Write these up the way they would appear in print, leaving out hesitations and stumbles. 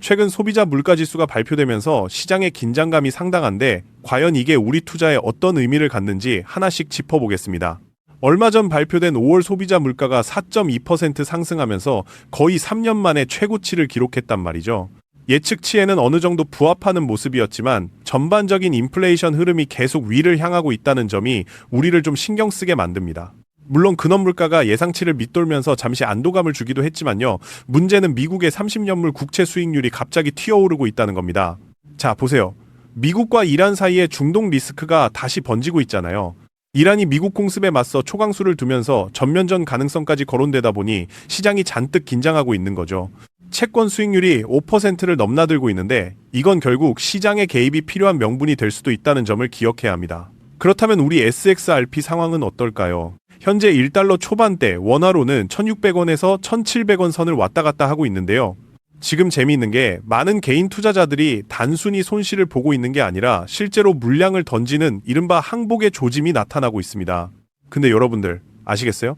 최근 소비자 물가지수가 발표되면서 시장의 긴장감이 상당한데 과연 이게 우리 투자에 어떤 의미를 갖는지 하나씩 짚어보겠습니다. 얼마 전 발표된 5월 소비자 물가가 4.2% 상승하면서 거의 3년 만에 최고치를 기록했단 말이죠. 예측치에는 어느 정도 부합하는 모습이었지만 전반적인 인플레이션 흐름이 계속 위를 향하고 있다는 점이 우리를 좀 신경 쓰게 만듭니다. 물론 근원 물가가 예상치를 밑돌면서 잠시 안도감을 주기도 했지만요. 문제는 미국의 30년물 국채 수익률이 갑자기 튀어오르고 있다는 겁니다. 자, 보세요. 미국과 이란 사이에 중동 리스크가 다시 번지고 있잖아요. 이란이 미국 공습에 맞서 초강수를 두면서 전면전 가능성까지 거론되다 보니 시장이 잔뜩 긴장하고 있는 거죠. 채권 수익률이 5%를 넘나들고 있는데 이건 결국 시장의 개입이 필요한 명분이 될 수도 있다는 점을 기억해야 합니다. 그렇다면 우리 SXRP 상황은 어떨까요? 현재 1달러 초반대 원화로는 1,600원에서 1,700원 선을 왔다 갔다 하고 있는데요. 지금 재미있는 게 많은 개인 투자자들이 단순히 손실을 보고 있는 게 아니라 실제로 물량을 던지는 이른바 항복의 조짐이 나타나고 있습니다. 근데 여러분들 아시겠어요?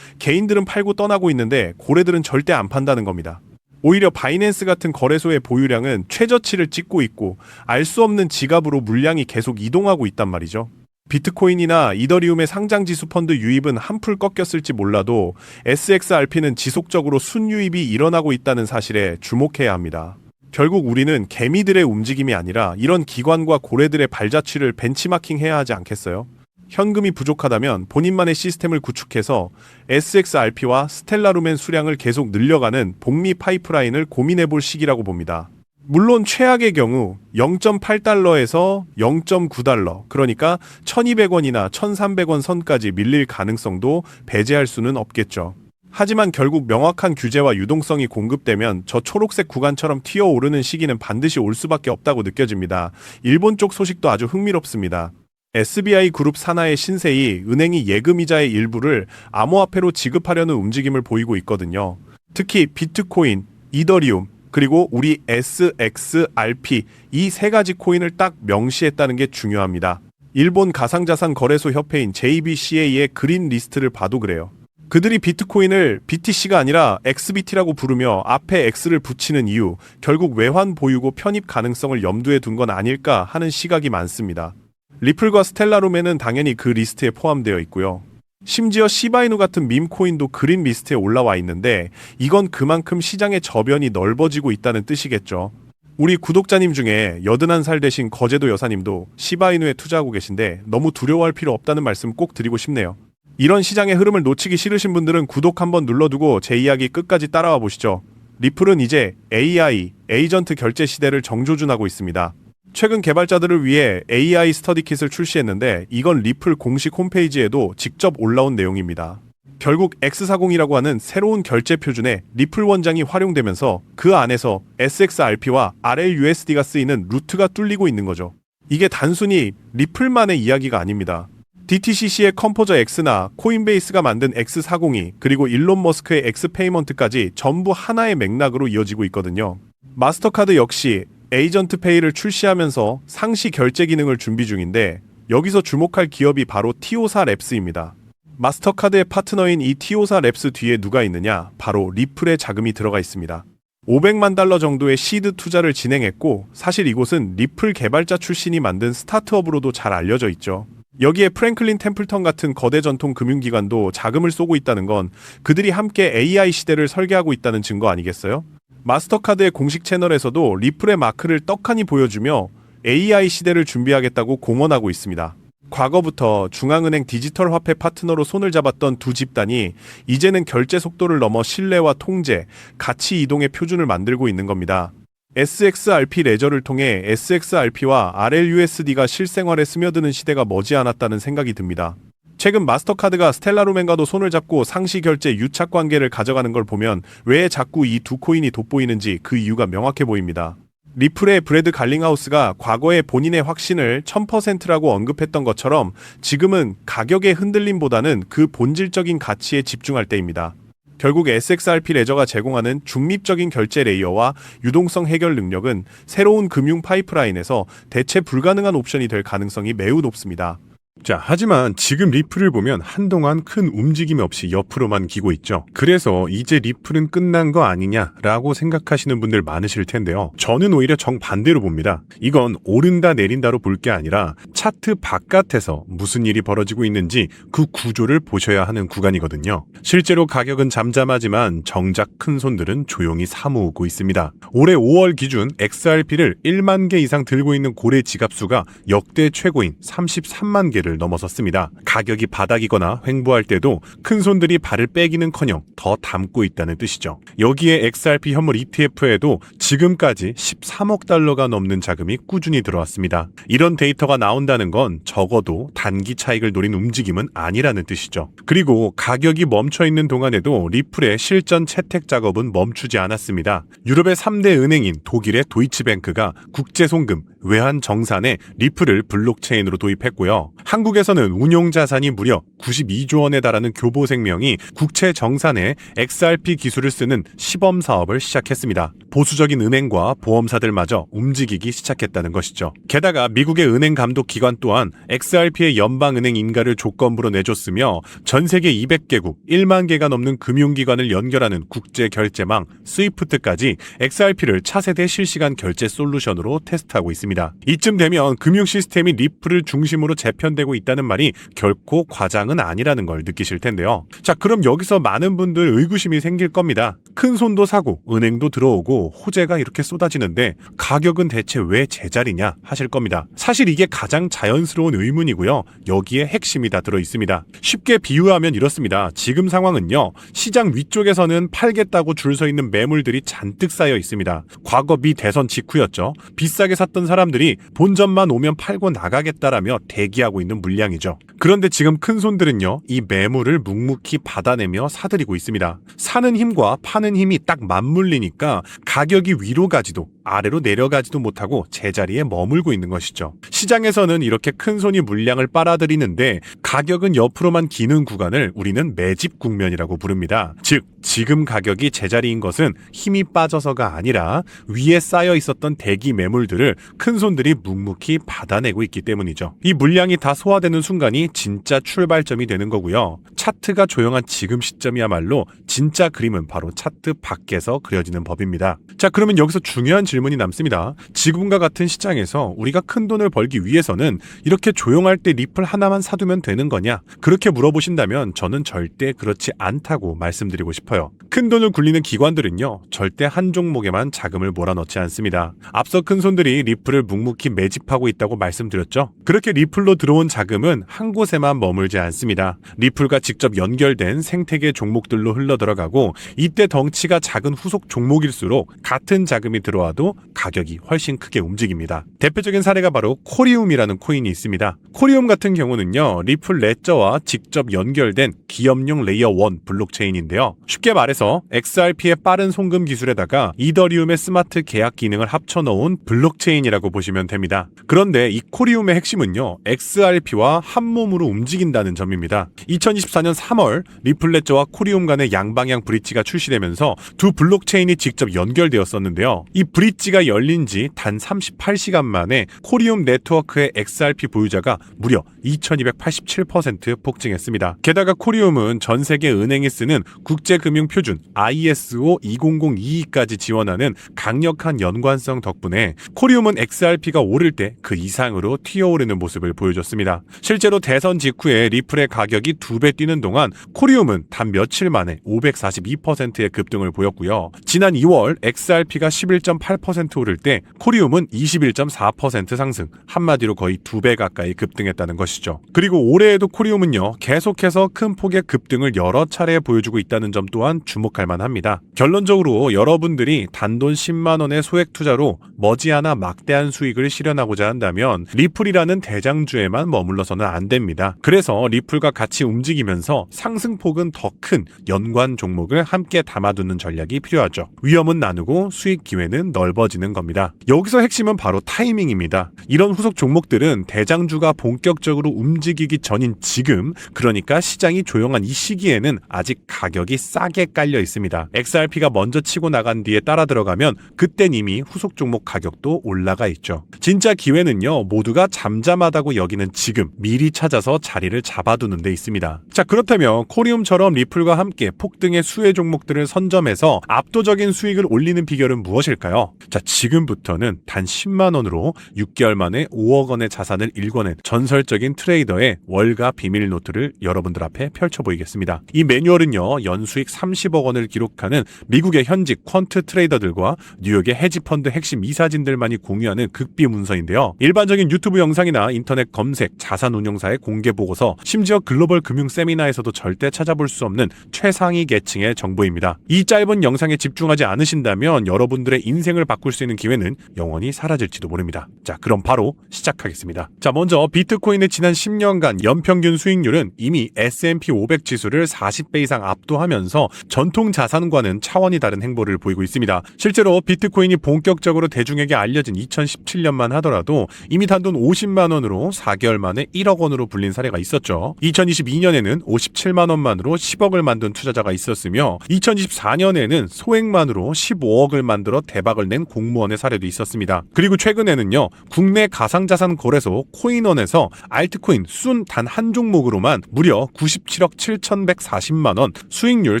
개인들은 팔고 떠나고 있는데 고래들은 절대 안 판다는 겁니다. 오히려 바이낸스 같은 거래소의 보유량은 최저치를 찍고 있고 알 수 없는 지갑으로 물량이 계속 이동하고 있단 말이죠. 비트코인이나 이더리움의 상장지수 펀드 유입은 한풀 꺾였을지 몰라도 SXRP는 지속적으로 순유입이 일어나고 있다는 사실에 주목해야 합니다. 결국 우리는 개미들의 움직임이 아니라 이런 기관과 고래들의 발자취를 벤치마킹해야 하지 않겠어요? 현금이 부족하다면 본인만의 시스템을 구축해서 SXRP와 스텔라루멘 수량을 계속 늘려가는 복리 파이프라인을 고민해볼 시기라고 봅니다. 물론 최악의 경우 0.8달러에서 0.9달러, 그러니까 1200원이나 1300원 선까지 밀릴 가능성도 배제할 수는 없겠죠. 하지만 결국 명확한 규제와 유동성이 공급되면 저 초록색 구간처럼 튀어오르는 시기는 반드시 올 수밖에 없다고 느껴집니다. 일본 쪽 소식도 아주 흥미롭습니다. SBI 그룹 산하의 신세이 은행이 예금이자의 일부를 암호화폐로 지급하려는 움직임을 보이고 있거든요. 특히 비트코인, 이더리움, 그리고 우리 SXRP 이 세 가지 코인을 딱 명시했다는 게 중요합니다. 일본 가상자산 거래소 협회인 JBCA의 그린 리스트를 봐도 그래요. 그들이 비트코인을 BTC가 아니라 XBT라고 부르며 앞에 X를 붙이는 이유, 결국 외환 보유고 편입 가능성을 염두에 둔 건 아닐까 하는 시각이 많습니다. 리플과 스텔라룸에는 당연히 그 리스트에 포함되어 있고요. 심지어 시바이누 같은 밈코인도 그린 리스트에 올라와 있는데 이건 그만큼 시장의 저변이 넓어지고 있다는 뜻이겠죠. 우리 구독자님 중에 81살 되신 거제도 여사님도 시바이누에 투자하고 계신데 너무 두려워할 필요 없다는 말씀 꼭 드리고 싶네요. 이런 시장의 흐름을 놓치기 싫으신 분들은 구독 한번 눌러두고 제 이야기 끝까지 따라와 보시죠. 리플은 이제 AI, 에이전트 결제 시대를 정조준하고 있습니다. 최근 개발자들을 위해 AI 스터디킷을 출시했는데 이건 리플 공식 홈페이지에도 직접 올라온 내용입니다. 결국 X40이라고 하는 새로운 결제 표준에 리플 원장이 활용되면서 그 안에서 SXRP와 RLUSD가 쓰이는 루트가 뚫리고 있는 거죠. 이게 단순히 리플만의 이야기가 아닙니다. DTCC의 컴포저 X나 코인베이스가 만든 X402 그리고 일론 머스크의 X페이먼트까지 전부 하나의 맥락으로 이어지고 있거든요. 마스터카드 역시 에이전트 페이를 출시하면서 상시 결제 기능을 준비 중인데 여기서 주목할 기업이 바로 T54 랩스입니다. 마스터카드의 파트너인 이 T54 랩스 뒤에 누가 있느냐? 바로 리플의 자금이 들어가 있습니다. 500만 달러 정도의 시드 투자를 진행했고 사실 이곳은 리플 개발자 출신이 만든 스타트업으로도 잘 알려져 있죠. 여기에 프랭클린 템플턴 같은 거대 전통 금융기관도 자금을 쏘고 있다는 건 그들이 함께 AI 시대를 설계하고 있다는 증거 아니겠어요? 마스터카드의 공식 채널에서도 리플의 마크를 떡하니 보여주며 AI 시대를 준비하겠다고 공언하고 있습니다. 과거부터 중앙은행 디지털 화폐 파트너로 손을 잡았던 두 집단이 이제는 결제 속도를 넘어 신뢰와 통제, 가치 이동의 표준을 만들고 있는 겁니다. SXRP 레저를 통해 SXRP와 RLUSD가 실생활에 스며드는 시대가 머지않았다는 생각이 듭니다. 최근 마스터카드가 스텔라루멘과도 손을 잡고 상시 결제 유착 관계를 가져가는 걸 보면 왜 자꾸 이 두 코인이 돋보이는지 그 이유가 명확해 보입니다. 리플의 브래드 갈링하우스가 과거에 본인의 확신을 1000%라고 언급했던 것처럼 지금은 가격의 흔들림보다는 그 본질적인 가치에 집중할 때입니다. 결국 SXRP 레저가 제공하는 중립적인 결제 레이어와 유동성 해결 능력은 새로운 금융 파이프라인에서 대체 불가능한 옵션이 될 가능성이 매우 높습니다. 자, 하지만 지금 리플을 보면 한동안 큰 움직임 없이 옆으로만 기고 있죠. 그래서 이제 리플은 끝난 거 아니냐라고 생각하시는 분들 많으실 텐데요. 저는 오히려 정반대로 봅니다. 이건 오른다 내린다로 볼 게 아니라 차트 바깥에서 무슨 일이 벌어지고 있는지 그 구조를 보셔야 하는 구간이거든요. 실제로 가격은 잠잠하지만 정작 큰 손들은 조용히 사모으고 있습니다. 올해 5월 기준 XRP를 1만 개 이상 들고 있는 고래 지갑수가 역대 최고인 33만 개를 넘어섰습니다. 가격이 바닥이거나 횡보할 때도 큰 손들이 발을 빼기는커녕 더 담고 있다는 뜻이죠. 여기에 XRP 현물 ETF에도 지금까지 13억 달러가 넘는 자금이 꾸준히 들어왔습니다. 이런 데이터가 나온다는 건 적어도 단기 차익을 노린 움직임은 아니라는 뜻이죠. 그리고 가격이 멈춰있는 동안에도 리플의 실전 채택 작업은 멈추지 않았습니다. 유럽의 3대 은행인 독일의 도이치뱅크가 국제송금, 외환 정산에 리플을 블록체인으로 도입했고요. 한국에서는 운용자산이 무려 92조 원에 달하는 교보생명이 국채 정산에 XRP 기술을 쓰는 시범 사업을 시작했습니다. 보수적인 은행과 보험사들마저 움직이기 시작했다는 것이죠. 게다가 미국의 은행 감독 기관 또한 XRP의 연방은행 인가를 조건부로 내줬으며 전 세계 200개국 1만 개가 넘는 금융기관을 연결하는 국제결제망 스위프트까지 XRP를 차세대 실시간 결제 솔루션으로 테스트하고 있습니다. 이쯤 되면 금융 시스템이 리플을 중심으로 재편되고 있다는 말이 결코 과장은 아니라는 걸 느끼실 텐데요. 자, 그럼 여기서 많은 분들 의구심이 생길 겁니다. 큰 손도 사고 은행도 들어오고 호재가 이렇게 쏟아지는데 가격은 대체 왜 제자리냐 하실 겁니다. 사실 이게 가장 자연스러운 의문이고요. 여기에 핵심이 다 들어있습니다. 쉽게 비유하면 이렇습니다. 지금 상황은요. 시장 위쪽에서는 팔겠다고 줄 서 있는 매물들이 잔뜩 쌓여 있습니다. 과거 미 대선 직후였죠. 비싸게 샀던 사람들이 본전만 오면 팔고 나가겠다라며 대기하고 있는 물량이죠. 그런데 지금 큰 손들은요. 이 매물을 묵묵히 받아내며 사들이고 있습니다. 사는 힘과 파는 힘이 딱 맞물리니까 가격이 위로 가지도 아래로 내려가지도 못하고 제자리에 머물고 있는 것이죠. 시장에서는 이렇게 큰 손이 물량을 빨아들이는데 가격은 옆으로만 기는 구간을 우리는 매집 국면이라고 부릅니다. 즉 지금 가격이 제자리인 것은 힘이 빠져서가 아니라 위에 쌓여 있었던 대기 매물들을 큰 손들이 묵묵히 받아내고 있기 때문이죠. 이 물량이 다 소화되는 순간이 진짜 출발점이 되는 거고요. 차트가 조용한 지금 시점이야말로 진짜 그림은 바로 차트 밖에서 그려지는 법입니다. 자, 그러면 여기서 중요한 질문이 남습니다. 지금과 같은 시장에서 우리가 큰 돈을 벌기 위해서는 이렇게 조용할 때 리플 하나만 사두면 되는 거냐? 그렇게 물어보신다면 저는 절대 그렇지 않다고 말씀드리고 싶어요. 큰 돈을 굴리는 기관들은요. 절대 한 종목에만 자금을 몰아넣지 않습니다. 앞서 큰 손들이 리플을 묵묵히 매집하고 있다고 말씀드렸죠. 그렇게 리플로 들어온 자금은 한 곳에만 머물지 않습니다. 리플과 직접 연결된 생태계 종목들로 흘러들어가고 이때 덩치가 작은 후속 종목일수록 같은 자금이 들어와도 가격이 훨씬 크게 움직입니다. 대표적인 사례가 바로 코리움이라는 코인이 있습니다. 코리움 같은 경우는요. 리플 레저와 직접 연결된 기업용 레이어 1 블록체인인데요. 쉽게 말해서 XRP의 빠른 송금 기술에다가 이더리움의 스마트 계약 기능을 합쳐놓은 블록체인이라고 보시면 됩니다. 그런데 이 코리움의 핵심은요. XRP와 한몸으로 움직인다는 점입니다. 2024년 3월 리플 레저와 코리움 간의 양방향 브릿지가 출시되면서 두 블록체인이 직접 연결되었었는데요. 이 브릿지가 열린 지 단 38시간 만에 코리움 네트워크의 XRP 보유자가 무려 2287% 폭증했습니다. 게다가 코리움은 전 세계 은행이 쓰는 국제금융표준 ISO 20022까지 지원하는 강력한 연관성 덕분에 코리움은 XRP가 오를 때 그 이상으로 튀어오르는 모습을 보여줬습니다. 실제로 대선 직후에 리플의 가격이 2배 뛰는 동안 코리움은 단 며칠 만에 542%의 급등을 보였고요. 지난 2월 XRP가 11.8% 오를 때 코리움은 21.4% 상승, 한마디로 거의 2배 가까이 급등했다는 것이죠. 그리고 올해에도 코리움은요, 계속해서 큰 폭의 급등을 여러 차례 보여주고 있다는 점 또한 주목할 만합니다. 결론적으로 여러분들이 단돈 10만 원의 소액 투자로 머지않아 막대한 수익을 실현하고자 한다면 리플이라는 대장주에만 머물러서는 안 됩니다. 그래서 리플과 같이 움직이면서 상승폭은 더 큰 연관 종목을 함께 담아두는 전략이 필요하죠. 위험은 나누고 수익 기회는 넓어지는 겁니다. 여기서 핵심은 바로 타이밍입니다. 이런 후속 종목들은 대장주가 본격적으로 움직이기 전인 지금, 그러니까 시장이 조용한 이 시기에는 아직 가격이 싸게 깔려 있습니다. XRP가 먼저 치고 나간 뒤에 따라 들어가면 그땐 이미 후속 종목 가격도 올라가 있죠. 진짜 기회는요, 모두가 잠잠하다고 여기는 지금 미리 찾아서 자리를 잡아두는 데 있습니다. 자, 그렇다면 코리움처럼 리플과 함께 폭등의 수혜 종목들을 선점해서 압도적인 수익을 올리는 비결은 무엇일까요? 자, 지금부터는 단 10만 원으로 6개월 만에 5억 원의 자산을 일궈낸 전설적인 트레이더의 월가 비밀 노트를 여러분들 앞에 펼쳐보이겠습니다. 이 매뉴얼은요, 연수익 30억 원을 기록하는 미국의 현직 퀀트 트레이더들과 뉴욕의 헤지펀드 핵심 이사진들만이 공유하는 극비 문서인데요. 일반적인 유튜브 영상이나 인터넷 검색, 자산운용사의 공개 보고서, 심지어 글로벌 금융 세미나에서도 절대 찾아볼 수 없는 최상위 계층의 정보입니다. 이 짧은 영상에 집중하지 않으신다면 여러분들의 인생을 바꿀 수 있는 기회는 영원히 사라질지도 모릅니다. 자, 그럼 바로 시작하겠습니다. 자, 먼저 비트코인의 지난 10년간 연평균 수익률은 이미 S&P 500 지수를 40배 이상 압도하면서 전통 자산과는 차원이 다른 행보를 보이고 있습니다. 실제로 비트코인이 본격적으로 대중에게 알려진 2017년만 하더라도 이미 단돈 50만 원으로 4개월 만에 1억 원으로 불린 사례가 있었죠. 2022년에는 57만 원만으로 10억을 만든 투자자가 있었으며 2024년에는 소액만으로 15억을 만들어 대박을 낸 공무원의 사례도 있었습니다. 그리고 최근에는요, 국내 가상자산 거래소 코인원에서 알트코인 순 단 한 종목으로만 무려 97억 7,140만 원, 수익률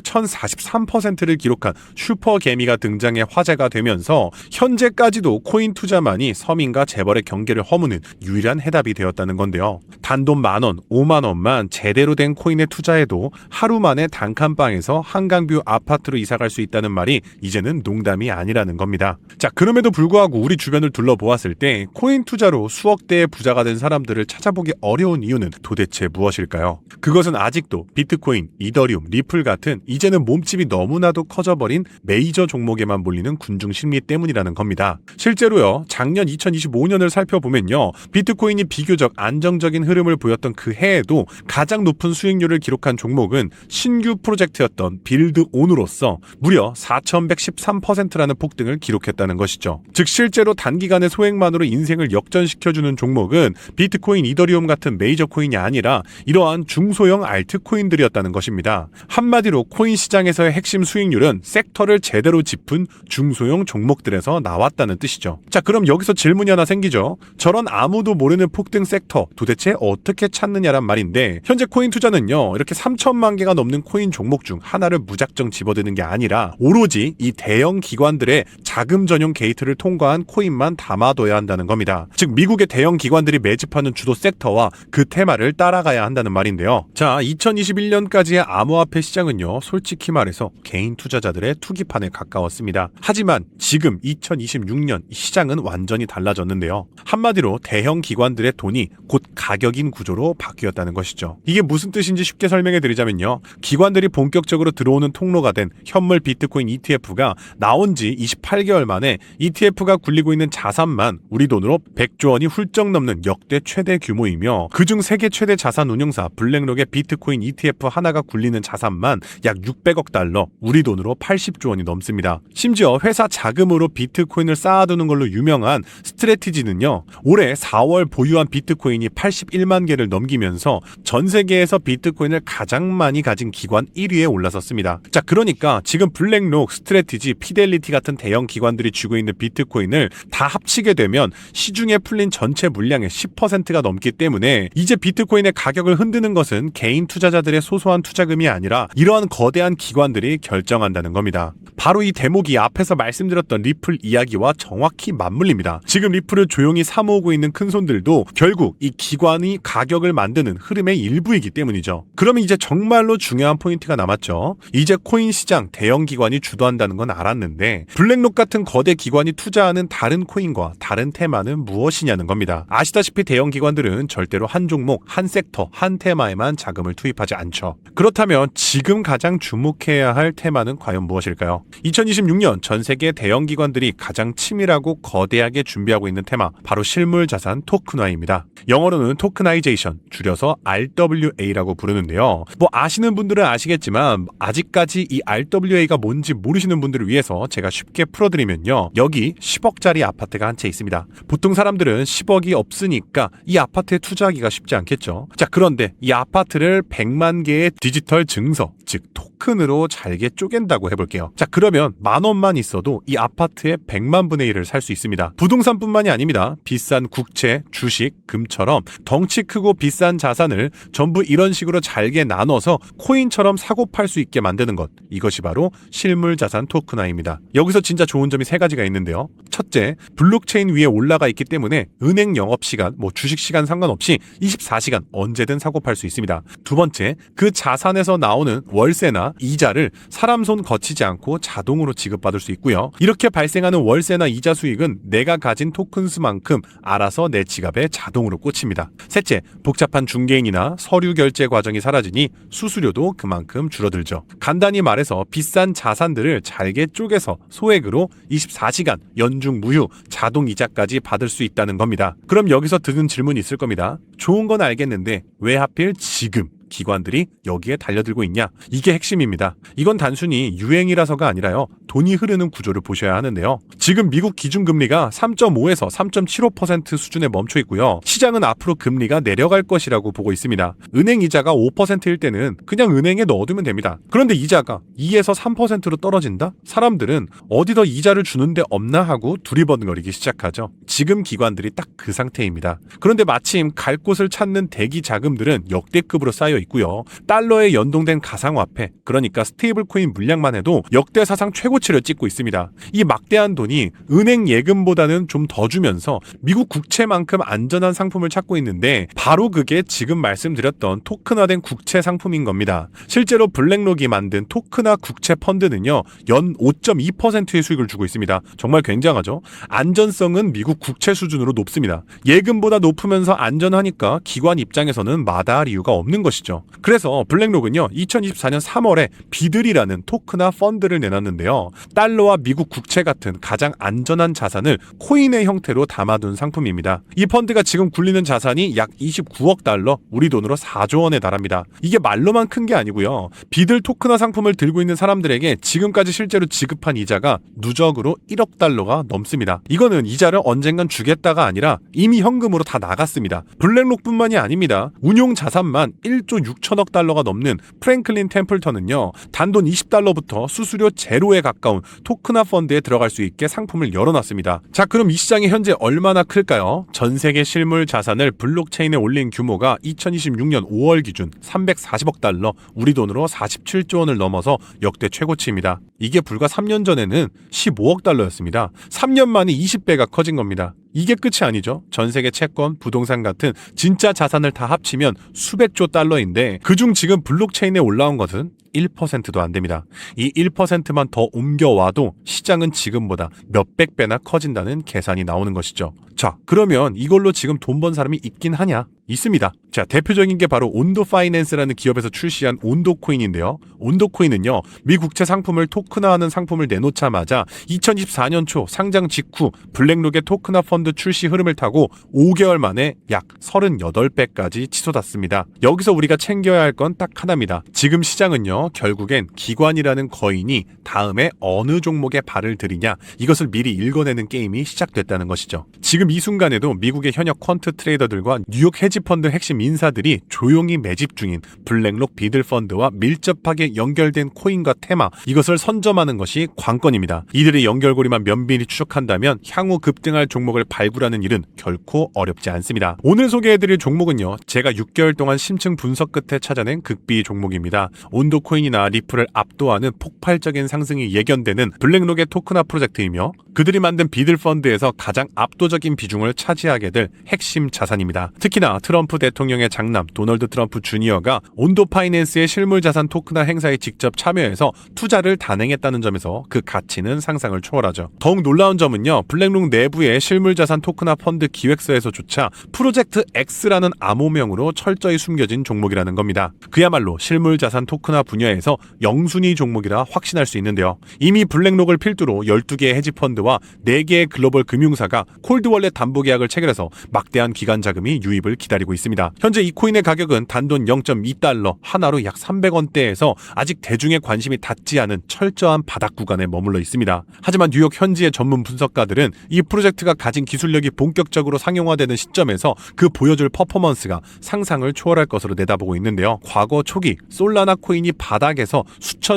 1,043%를 기록한 슈퍼개미가 등장해 화제가 되면서 현재까지도 코인 투자만이 서민과 재벌의 경계를 허무는 유일한 해답이 되었다는 건데요. 단돈 만원, 5만 원만 제대로 된 코인에 투자해도 하루 만에 단칸방에서 한강뷰 아파트로 이사갈 수 있다는 말이 이제는 농담이 아니라는 겁니다. 자, 그럼에도 불구하고 우리 주변을 둘러보았을 때 코인 투자로 수억 대의 부자가 된 사람들을 찾아보기 어려운 이유는 도대체 무엇일까요? 그것은 아직도 비트코인, 이더리움, 리플 같은 이제는 몸집이 너무나도 커져버린 메이저 종목에만 몰리는 군중 심리 때문이라는 겁니다. 실제로요, 작년 2025년을 살펴보면요, 비트코인이 비교적 안정적인 흐름을 보였던 그 해에도 가장 높은 수익률을 기록한 종목은 신규 프로젝트였던 빌드온으로서 무려 4,113%라는 폭등을 기록했다는 것이죠. 즉 실제로 단기간의 소액만으로 인생을 역전시켜주는 종목은 비트코인, 이더리움 같은 메이저 코인이 아니라 이러한 중소형 알트코인들이었다는 것입니다. 한마디로 코인 시장에서의 핵심 수익률은 섹터를 제대로 짚은 중소형 종목들에서 나왔다는 뜻이죠. 자, 그럼 여기서 질문이 하나 생기죠. 저런 아무도 모르는 폭등 섹터 도대체 어떻게 찾느냐란 말인데, 현재 코인 투자는요, 이렇게 3천만 개가 넘는 코인 종목 중 하나를 무작정 집어드는 게 아니라 오로지 이 대형 기관들의 자금 전용 게이트를 통과한 코인만 담아둬야 한다는 겁니다. 즉 미국의 대형 기관들이 매집하는 주도 섹터와 그 테마를 따라가야 한다는 말인데요. 자, 2021년까지의 암호화폐 시장은요, 솔직히 말해서 개인 투자자들의 투기판에 가까웠습니다. 하지만 지금 2026년 시장은 완전히 달라졌는데요. 한마디로 대형 기관들의 돈이 곧 가격인 구조로 바뀌었다는 것이죠. 이게 무슨 뜻인지 쉽게 설명해 드리자면요, 기관들이 본격적으로 들어오는 통로가 된 현물 비트코인 ETF가 나온 지 28개월 만에 ETF가 굴리고 있는 자산만 우리 돈으로 100조 원이 훌쩍 넘는 역대 최대 규모이며, 그중 세계 최대 자산 운용사 블랙록의 비트코인 ETF 하나가 굴리는 자산만 약 600억 달러, 우리 돈으로 80조 원이 넘습니다. 심지어 회사 자금으로 비트코인을 쌓아두는 걸로 유명한 스트래티지는요, 올해 4월 보유한 비트코인이 81만 개를 넘기면서 전 세계에서 비트코인을 가장 많이 가진 기관 1위에 올라섰습니다. 자, 그러니까 지금 블랙록, 스트래티지, 피델리티 같은 대형 기관들이 쥐고 있는 비트코인을 다 합치게 되면 시중에 풀린 전체 물량의 10%가 넘기 때문에 이제 비트코인의 가격을 흔드는 것은 개인 투자자들의 소소한 투자금이 아니라 이러한 거대한 기관들이 결정한다는 겁니다. 바로 이 대목이 앞에서 말씀드렸던 리플 이야기와 정확히 맞물립니다. 지금 리플을 조용히 사모으고 있는 큰손들도 결국 이 기관이 가격을 만드는 흐름의 일부이기 때문이죠. 그러면 이제 정말로 중요한 포인트가 남았죠. 이제 코인 시장 대형 기관이 주도한다는 건 알았는데 블랙록 같은 거대 기관이 투자하는 다른 코인과 다른 테마는 무엇이냐는 겁니다. 아시다시피 대형 기관들은 절대로 한 종목, 한 섹터, 한 테마에만 자금을 투입하지 않죠. 그렇다면 지금 가장 주목해야 할 테마는 과연 무엇일까요? 2026년 전 세계 대형 기관들이 가장 치밀하고 거대하게 준비하고 있는 테마, 바로 실물 자산 토큰화입니다. 영어로는 토크나이제이션, 줄여서 RWA라고 부르는데요. 뭐 아시는 분들은 아시겠지만 아직까지 이 RWA가 뭔지 모르시는 분들을 위해서 제가 쉽게 풀어드리면요, 여기 10억짜리 아파트가 한 채 있습니다. 보통 사람들은 10억이 없으니까 이 아파트에 투자하기가 쉽지 않겠죠. 자, 그런데 이 아파트를 100만 개의 디지털 증서, 즉 토큰으로 잘게 쪼갠다고 해볼게요. 자, 그러면 10,000원만 있어도 이 아파트의 100만 분의 1을 살 수 있습니다. 부동산뿐만이 아닙니다. 비싼 국채, 주식, 금처럼 덩치 크고 비싼 자산을 전부 이런 식으로 잘게 나눠서 코인처럼 사고 팔 수 있게 만드는 것, 이것이 바로 실물 자산 토큰화입니다. 여기서 진짜 좋은 점이 3가지가 있는데요. 첫째, 블록체인 위에 올라가 있기 때문에 은행 영업시간, 주식시간 상관없이 24시간 언제든 사고 팔 수 있습니다. 두 번째, 그 자산에서 나오는 월세나 이자를 사람 손 거치지 않고 자동으로 지급받을 수 있고요. 이렇게 발생하는 월세나 이자 수익은 내가 가진 토큰 수만큼 알아서 내 지갑에 자동으로 꽂힙니다. 셋째, 복잡한 중개인이나 서류 결제 과정이 사라지니 수수료도 그만큼 줄어들죠. 간단히 말해서 비싼 자산들을 잘게 쪼개서 소액으로 24시간 연중 무휴 자동 이자까지 받을 수 있다는 겁니다. 그럼 여기서 드는 질문이 있을 겁니다. 좋은 건 알겠는데 왜 하필 지금 기관들이 여기에 달려들고 있냐? 이게 핵심입니다. 이건 단순히 유행이라서가 아니라요. 돈이 흐르는 구조를 보셔야 하는데요. 지금 미국 기준금리가 3.5에서 3.75% 수준에 멈춰 있고요. 시장은 앞으로 금리가 내려갈 것이라고 보고 있습니다. 은행 이자가 5%일 때는 그냥 은행에 넣어두면 됩니다. 그런데 이자가 2에서 3%로 떨어진다? 사람들은 어디 더 이자를 주는데 없나 하고 두리번거리기 시작하죠. 지금 기관들이 딱 그 상태입니다. 그런데 마침 갈 곳을 찾는 대기 자금들은 역대급으로 쌓여 있고요. 달러에 연동된 가상화폐, 그러니까 스테이블 코인 물량만 해도 역대 사상 최고치를 찍고 있습니다. 이 막대한 돈이 은행 예금보다는 좀 더 주면서 미국 국채만큼 안전한 상품을 찾고 있는데 바로 그게 지금 말씀드렸던 토큰화된 국채 상품인 겁니다. 실제로 블랙록이 만든 토큰화 국채 펀드는요, 연 5.2%의 수익을 주고 있습니다. 정말 굉장하죠? 안전성은 미국 국채 수준으로 높습니다. 예금보다 높으면서 안전하니까 기관 입장에서는 마다할 이유가 없는 것이죠. 그래서 블랙록은요, 2024년 3월에 비들이라는 토큰화 펀드를 내놨는데요. 달러와 미국 국채 같은 가장 안전한 자산을 코인의 형태로 담아둔 상품입니다. 이 펀드가 지금 굴리는 자산이 약 29억 달러, 우리 돈으로 4조 원에 달합니다. 이게 말로만 큰 게 아니고요. 비들 토큰화 상품을 들고 있는 사람들에게 지금까지 실제로 지급한 이자가 누적으로 1억 달러가 넘습니다. 이거는 이자를 언젠간 주겠다가 아니라 이미 현금으로 다 나갔습니다. 블랙록뿐만이 아닙니다. 운용 자산만 1조 6천억 달러가 넘는 프랭클린 템플턴은요, 단돈 20달러부터 수수료 제로에 가까운 토큰화 펀드에 들어갈 수 있게 상품을 열어놨습니다. 자, 그럼 이 시장이 현재 얼마나 클까요? 전 세계 실물 자산을 블록체인에 올린 규모가 2026년 5월 기준 340억 달러, 우리 돈으로 47조 원을 넘어서 역대 최고치입니다. 이게 불과 3년 전에는 15억 달러였습니다. 3년 만에 20배가 커진 겁니다. 이게 끝이 아니죠. 전 세계 채권, 부동산 같은 진짜 자산을 다 합치면 수백조 달러인데 그중 지금 블록체인에 올라온 것은 1%도 안 됩니다. 이 1%만 더 옮겨와도 시장은 지금보다 몇백 배나 커진다는 계산이 나오는 것이죠. 자, 그러면 이걸로 지금 돈 번 사람이 있긴 하냐? 있습니다. 자, 대표적인 게 바로 온도 파이낸스라는 기업에서 출시한 온도 코인인데요. 온도 코인은요, 미 국채 상품을 토큰화하는 상품을 내놓자마자 2024년 초 상장 직후 블랙록의 토큰화 펀드 출시 흐름을 타고 5개월 만에 약 38배까지 치솟았습니다. 여기서 우리가 챙겨야 할 건 딱 하나입니다. 지금 시장은요, 결국엔 기관이라는 거인이 다음에 어느 종목에 발을 들이냐, 이것을 미리 읽어내는 게임이 시작됐다는 것이죠. 지금 이 순간에도 미국의 현역 퀀트 트레이더들과 뉴욕 헤지펀드 핵심 인사들이 조용히 매집 중인 블랙록 비들 펀드와 밀접하게 연결된 코인과 테마, 이것을 선점하는 것이 관건입니다. 이들의 연결고리만 면밀히 추적한다면 향후 급등할 종목을 발굴하는 일은 결코 어렵지 않습니다. 오늘 소개해드릴 종목은요, 제가 6개월 동안 심층 분석 끝에 찾아낸 극비 종목입니다. 온도 코인이나 리플을 압도하는 폭발적인 상승이 예견되는 블랙록의 토큰화 프로젝트이며 그들이 만든 비들 펀드에서 가장 압도적인 비중을 차지하게 될 핵심 자산입니다. 특히나 트럼프 대통령의 장남 도널드 트럼프 주니어가 온도 파이낸스의 실물 자산 토큰화 행사에 직접 참여해서 투자를 단행했다는 점에서 그 가치는 상상을 초월하죠. 더욱 놀라운 점은요, 블랙록 내부의 실물 자산 토큰화 펀드 기획서에서조차 프로젝트 X라는 암호명으로 철저히 숨겨진 종목이라는 겁니다. 그야말로 실물 자산 토큰화 분야 분야에서 영순위 종목이라 확신할 수 있는데요. 이미 블랙록을 필두로 12개의 헤지펀드와 4개의 글로벌 금융사가 콜드월렛 담보 계약을 체결해서 막대한 기관 자금이 유입을 기다리고 있습니다. 현재 이 코인의 가격은 단돈 0.2달러, 하나로 약 300원대에서 아직 대중의 관심이 닿지 않은 철저한 바닥 구간에 머물러 있습니다. 하지만 뉴욕 현지의 전문 분석가들은 이 프로젝트가 가진 기술력이 본격적으로 상용화되는 시점에서 그 보여줄 퍼포먼스가 상상을 초월할 것으로 내다보고 있는데요. 과거 초기 솔라나 코인이 바닥에서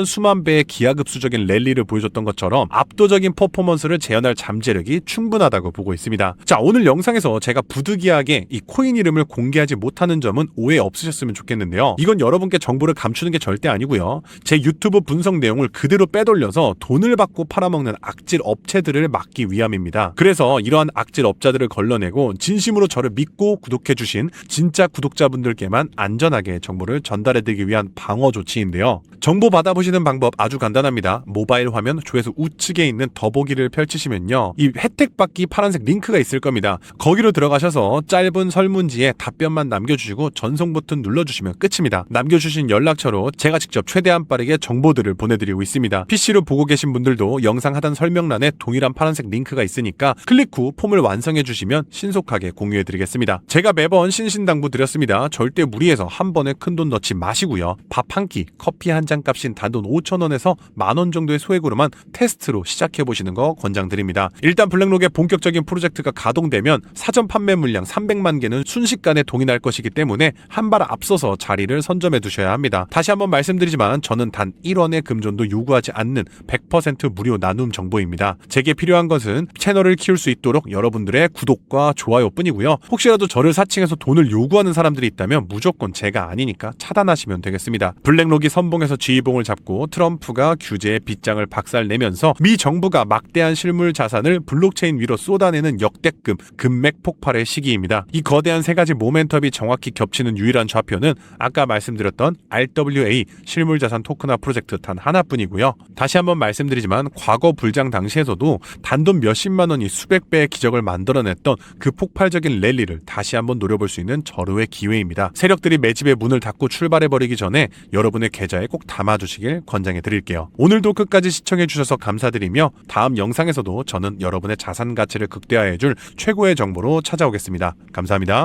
수만 배의 기하급수적인 랠리를 보여줬던 것처럼 압도적인 퍼포먼스를 재현할 잠재력이 충분하다고 보고 있습니다. 자, 오늘 영상에서 제가 부득이하게 이 코인 이름을 공개하지 못하는 점은 오해 없으셨으면 좋겠는데요. 이건 여러분께 정보를 감추는 게 절대 아니고요. 제 유튜브 분석 내용을 그대로 빼돌려서 돈을 받고 팔아먹는 악질 업체들을 막기 위함입니다. 그래서 이러한 악질 업자들을 걸러내고 진심으로 저를 믿고 구독해주신 진짜 구독자분들께만 안전하게 정보를 전달해드리기 위한 방어 조치인데요. 정보 받아보시는 방법 아주 간단합니다. 모바일 화면 조회수 우측에 있는 더보기를 펼치시면요, 이 혜택 받기 파란색 링크가 있을 겁니다. 거기로 들어가셔서 짧은 설문지에 답변만 남겨주시고 전송 버튼 눌러주시면 끝입니다. 남겨주신 연락처로 제가 직접 최대한 빠르게 정보들을 보내드리고 있습니다. PC로 보고 계신 분들도 영상 하단 설명란에 동일한 파란색 링크가 있으니까 클릭 후 폼을 완성해주시면 신속하게 공유해드리겠습니다. 제가 매번 신신당부 드렸습니다. 절대 무리해서 한 번에 큰돈 넣지 마시고요. 밥 한 끼, 커피 한 잔 값인 단돈 5,000원에서 만원 정도의 소액으로만 테스트로 시작해보시는 거 권장드립니다. 일단 블랙록의 본격적인 프로젝트가 가동되면 사전 판매 물량 300만 개는 순식간에 동인할 것이기 때문에 한 발 앞서서 자리를 선점해 두셔야 합니다. 다시 한번 말씀드리지만 저는 단 1원의 금전도 요구하지 않는 100% 무료 나눔 정보입니다. 제게 필요한 것은 채널을 키울 수 있도록 여러분들의 구독과 좋아요 뿐이고요. 혹시라도 저를 사칭해서 돈을 요구하는 사람들이 있다면 무조건 제가 아니니까 차단하시면 되겠습니다. 블랙록이 선봉에서 지휘봉을 잡고 트럼프가 규제의 빗장을 박살내면서 미 정부가 막대한 실물 자산을 블록체인 위로 쏟아내는 역대급 금맥 폭발의 시기입니다. 이 거대한 세 가지 모멘텀이 정확히 겹치는 유일한 좌표는 아까 말씀드렸던 RWA 실물 자산 토큰화 프로젝트 단 하나뿐이고요. 다시 한번 말씀드리지만 과거 불장 당시에서도 단돈 몇십만 원이 수백 배의 기적을 만들어냈던 그 폭발적인 랠리를 다시 한번 노려볼 수 있는 절호의 기회입니다. 세력들이 매집의 문을 닫고 출발해버리기 전에 여러분의 계좌에 꼭 담아두시길 권장해 드릴게요. 오늘도 끝까지 시청해 주셔서 감사드리며 다음 영상에서도 저는 여러분의 자산 가치를 극대화해줄 최고의 정보로 찾아오겠습니다. 감사합니다.